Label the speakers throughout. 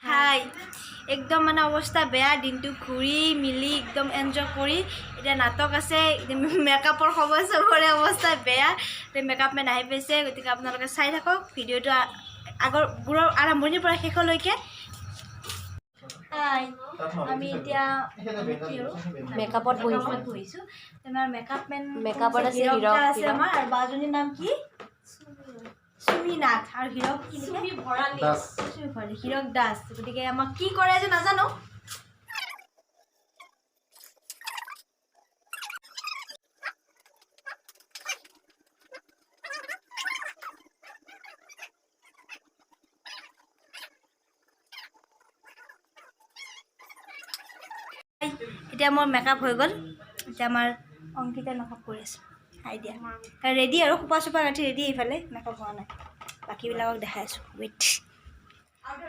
Speaker 1: হাই একদম মানে অৱস্থা বেয়া দিনটো ঘূৰি মিলি একদম এনজয় কৰি এতিয়া নাটক আছে মেকআপৰ সময় চবৰে অৱস্থা বেয়া মেকআপ মেন আহি পাইছে গতিকে আপোনালোকে চাই থাকক ভিডিঅ'টো আগৰ গুৰৰ আৰম্ভণিৰ পৰা শেষলৈকে হাই আমি এতিয়া
Speaker 2: মেকআপত
Speaker 1: বহিছোঁ আমাৰ মেকআপ মেন
Speaker 2: মেকআপত আছে
Speaker 1: আছে আমাৰ আৰু বাজনীৰ নাম কি সুমি নাথ আৰু হিৰক কি সুমি ভৰালী হিৰক দাস গতিকে আমাক কি কৰে যে নাজানো এতিয়া মোৰ মেকআপ হৈ গ'ল এতিয়া আমাৰ অংকিতা মেকআপ কৰি আছে হাই দিয়া ৰেডি আৰু সোপা চোপা কাঠি ৰেডি এইফালে মেকআপ হোৱা নাই বাকীবিলাকক দেখাই আছোঁ ৱেইট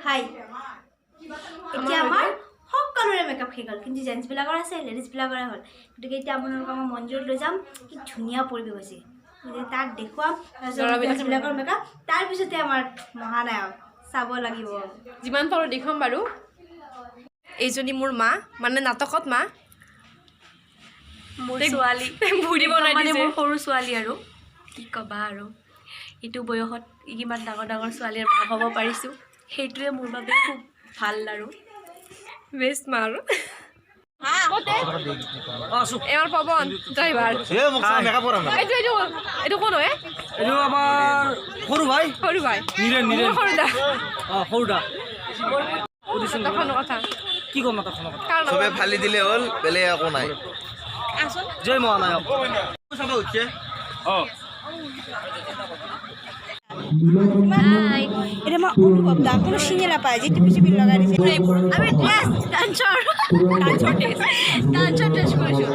Speaker 1: হাই এতিয়া আমাৰ সকলোৰে মেকআপ শেষ হ'ল কিন্তু জেণ্টছবিলাকৰ আছে লেডিজবিলাকৰে হ'ল গতিকে এতিয়া আপোনালোকক মই মন্দিৰত লৈ যাম কি ধুনীয়া পৰিৱেশ হৈছে তাত দেখুৱাম জেণ্টছবিলাকৰ মেকআপ তাৰপিছতে আমাৰ মহানায়ক চাব লাগিব
Speaker 2: যিমান পাৰোঁ দেখুৱাম বাৰু এইজনী মোৰ মা মানে নাটকত মা মোৰ ছোৱালী ভুৰি বনাই মানে মোৰ সৰু ছোৱালী আৰু কি ক'বা আৰু এইটো বয়সত ইমান ডাঙৰ ডাঙৰ ছোৱালীৰ মা হ'ব পাৰিছোঁ সেইটোৱে মোৰ বাবে খুব ভাল আৰু বেষ্ট মা আৰু এমাৰ পৱন ড্ৰাইভাৰ এইটো কোন হয়
Speaker 3: এইটো আমাৰ সৰু ভাই নীৰেণ সৰুদা
Speaker 2: নাটকখনৰ কথা
Speaker 3: কি ক'ম নাটকখনৰ কথা
Speaker 4: চবে ফালি দিলে হ'ল বেলেগ একো নাই
Speaker 3: জয় মহানায়ক চাব উঠছে
Speaker 1: এটা মই অনুভৱ দা কোনো চিনি নাপায় যিটো পিছি বিল লগাই দিছে আমি ড্ৰেছ ডান্সৰ ড্ৰেছ কৰিছোঁ